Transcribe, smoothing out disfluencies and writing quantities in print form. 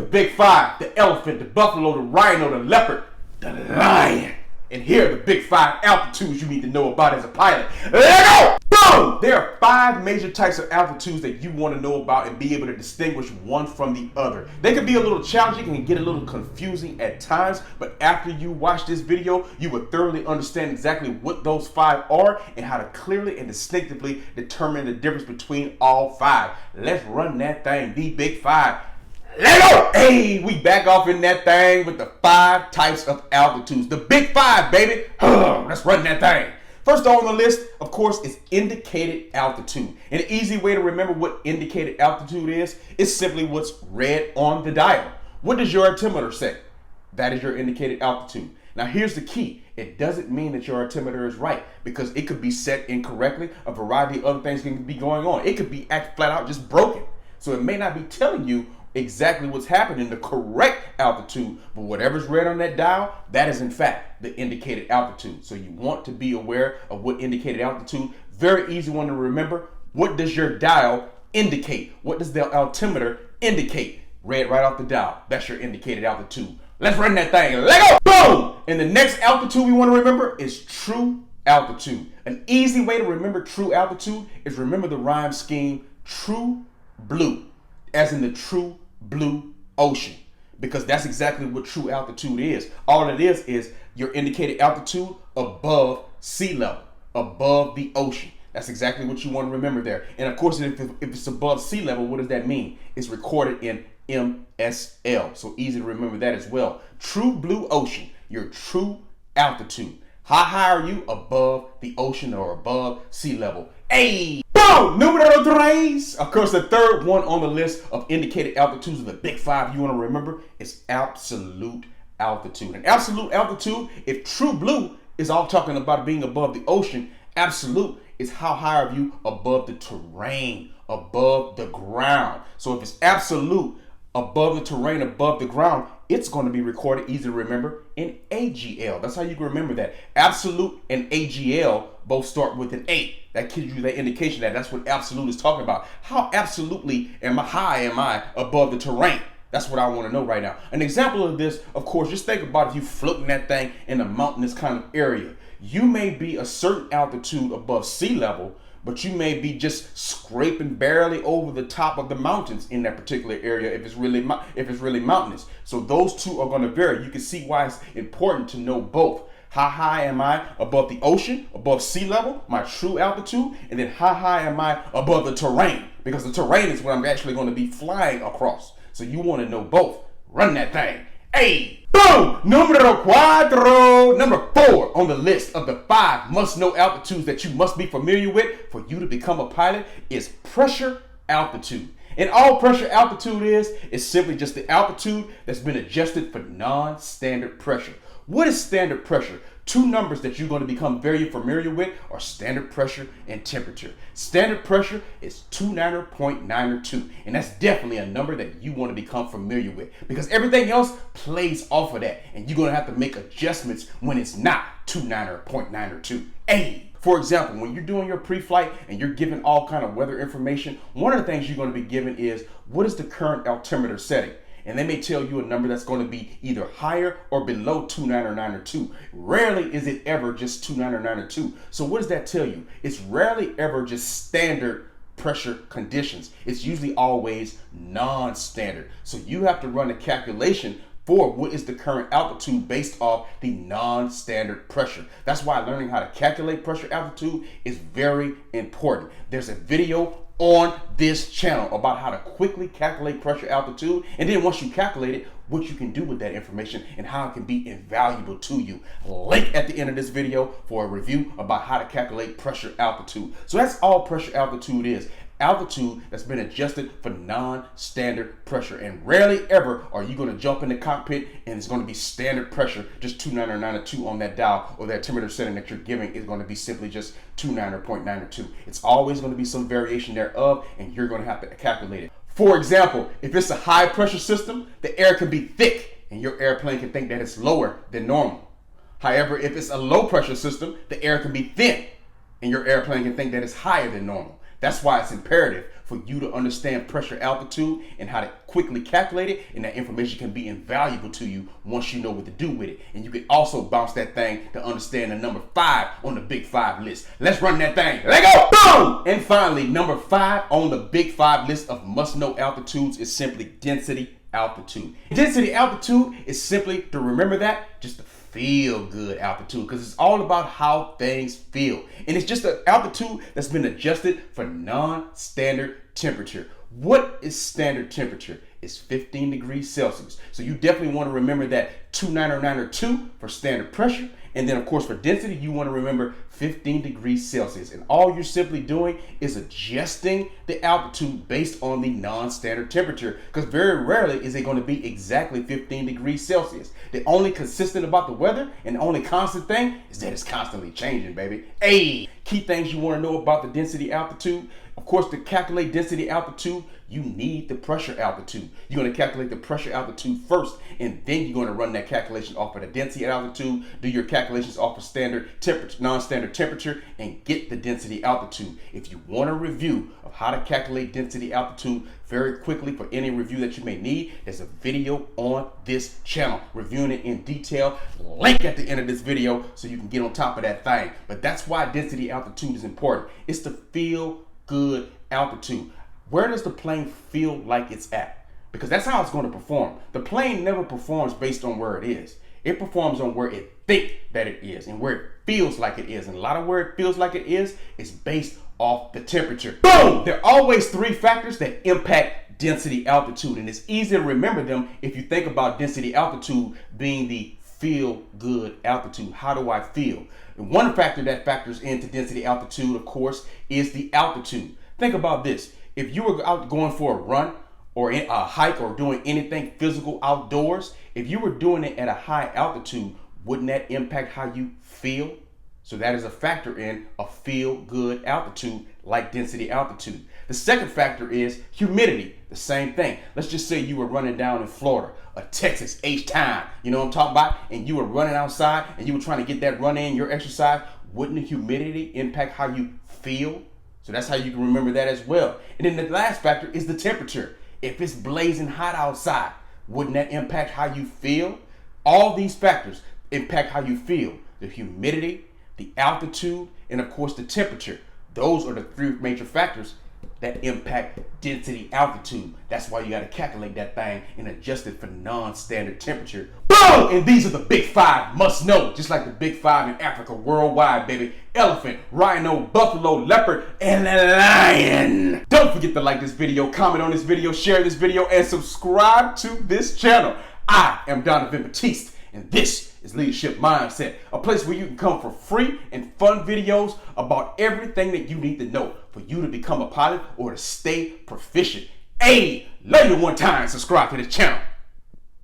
The big five, the elephant, the buffalo, the rhino, the leopard, the lion. And here are the big 5 altitudes you need to know about as a pilot. Let go! Boom! There are 5 major types of altitudes that you want to know about and be able to distinguish one from the other. They can be a little challenging and get a little confusing at times, but after you watch this video, you will thoroughly understand exactly what those 5 are and how to clearly and distinctively determine the difference between all 5. Let's run that thing, the big 5. Let go! Hey, we back off in that thing with the 5 types of altitudes. The big 5, baby. Let's run that thing. First on the list, of course, is indicated altitude. An easy way to remember what indicated altitude is simply what's red on the dial. What does your altimeter say? That is your indicated altitude. Now here's the key. It doesn't mean that your altimeter is right because it could be set incorrectly. A variety of other things can be going on. It could be flat out just broken. So it may not be telling you exactly what's happening, the correct altitude, but whatever's red on that dial, that is in fact the indicated altitude. So you want to be aware of what indicated altitude. Very easy one to remember. What does your dial indicate? What does the altimeter indicate? Red right off the dial. That's your indicated altitude. Let's run that thing. Let go! Boom! And the next altitude we want to remember is true altitude. An easy way to remember true altitude is remember the rhyme scheme true blue, as in the true blue ocean, because that's exactly what true altitude is. All it is your indicated altitude above sea level, above the ocean. That's exactly what you want to remember there. And of course, if it's above sea level, what does that mean? It's recorded in MSL. So easy to remember that as well. True blue ocean, your true altitude. How high are you above the ocean or above sea level? Hey! Boom! Numero 3. Of course, the third one on the list of indicated altitudes of the big 5 you want to remember is absolute altitude. And absolute altitude, if true blue is all talking about being above the ocean, absolute is how high are you above the terrain, above the ground. So if it's absolute above the terrain, above the ground, it's going to be recorded, easy to remember, in AGL. That's how you can remember that. Absolute and AGL both start with an 8. That gives you that indication that that's what absolute is talking about. How absolutely high am I above the terrain? That's what I want to know right now. An example of this, of course, just think about if you're floating that thing in a mountainous kind of area. You may be a certain altitude above sea level, but you may be just scraping barely over the top of the mountains in that particular area if it's really mountainous. So those two are going to vary. You can see why it's important to know both. How high am I above the ocean, above sea level, my true altitude, and then how high am I above the terrain? Because the terrain is what I'm actually going to be flying across. So you want to know both. Run that thing. Hey, boom! Numero 4. Number 4 on the list of the 5 must-know altitudes that you must be familiar with for you to become a pilot is pressure altitude. And all pressure altitude is simply just the altitude that's been adjusted for non-standard pressure. What is standard pressure? 2 numbers that you're going to become very familiar with are standard pressure and temperature. Standard pressure is 290.902, and that's definitely a number that you want to become familiar with because everything else plays off of that, and you're going to have to make adjustments when it's not 290.902. Hey! For example, when you're doing your pre-flight and you're given all kind of weather information, one of the things you're going to be given is what is the current altimeter setting? And they may tell you a number that's going to be either higher or below 290.902. Rarely is it ever just 290.902. So what does that tell you? It's rarely ever just standard pressure conditions. It's usually always non-standard. So you have to run a calculation for what is the current altitude based off the non-standard pressure. That's why learning how to calculate pressure altitude is very important. There's a video on this channel about how to quickly calculate pressure altitude, and then once you calculate it, what you can do with that information and how it can be invaluable to you. Link at the end of this video for a review about how to calculate pressure altitude. So that's all pressure altitude is. Altitude that's been adjusted for non-standard pressure, and rarely ever are you going to jump in the cockpit and it's going to be standard pressure, just 290.902 on that dial, or that altimeter setting that you're giving is going to be simply just 290.902. It's always going to be some variation thereof, and you're going to have to calculate it. For example, if it's a high pressure system, the air can be thick and your airplane can think that it's lower than normal. However, if it's a low pressure system, the air can be thin and your airplane can think that it's higher than normal. That's why it's imperative for you to understand pressure, altitude, and how to quickly calculate it, and that information can be invaluable to you once you know what to do with it. And you can also bounce that thing to understand the number 5 on the big 5 list. Let's run that thing. Let go. Boom! And finally, number 5 on the big 5 list of must-know altitudes is simply density altitude. Density altitude is simply, to remember that, just a feel good altitude, because it's all about how things feel. And it's just an altitude that's been adjusted for non-standard temperature. What is standard temperature? It's 15 degrees Celsius. So you definitely want to remember that 2992 for standard pressure. And then of course for density, you want to remember 15 degrees Celsius. And all you're simply doing is adjusting the altitude based on the non-standard temperature, because very rarely is it going to be exactly 15 degrees Celsius. The only consistent about the weather and the only constant thing is that it's constantly changing, baby. Hey, key things you want to know about the density altitude. Of course, to calculate density altitude, you need the pressure altitude. You're going to calculate the pressure altitude first, and then you're going to run that calculation off of the density altitude, do your calculations off of standard temperature, non-standard temperature, and get the density altitude. If you want a review of how to calculate density altitude very quickly for any review that you may need, there's a video on this channel reviewing it in detail. Link at the end of this video so you can get on top of that thing. But that's why density altitude is important. It's to feel good altitude. Where does the plane feel like it's at? Because that's how it's going to perform. The plane never performs based on where it is. It performs on where it thinks that it is and where it feels like it is. And a lot of where it feels like it is based off the temperature. Boom! There are always 3 factors that impact density altitude. And it's easy to remember them if you think about density altitude being the feel good altitude. How do I feel? And one factor that factors into density altitude, of course, is the altitude. Think about this. If you were out going for a run or a hike or doing anything physical outdoors, if you were doing it at a high altitude, wouldn't that impact how you feel? So that is a factor in a feel good altitude like density altitude. The second factor is humidity. The same thing. Let's just say you were running down in Florida, or Texas, H-Town, you know what I'm talking about? And you were running outside and you were trying to get that run in, your exercise. Wouldn't the humidity impact how you feel? So that's how you can remember that as well. And then the last factor is the temperature. If it's blazing hot outside, wouldn't that impact how you feel? All these factors impact how you feel. The humidity, the altitude, and of course the temperature. Those are the 3 major factors that impact density altitude. That's why you got to calculate that thing and adjust it for non-standard temperature. Boom! And these are the big 5 must know, just like the big 5 in Africa worldwide, baby. Elephant, rhino, buffalo, leopard, and a lion. Don't forget to like this video, comment on this video, share this video, and subscribe to this channel. I am Donovan Batiste, and this is Leadership Mindset, a place where you can come for free and fun videos about everything that you need to know for you to become a pilot or to stay proficient. Hey, love you one time, subscribe to this channel.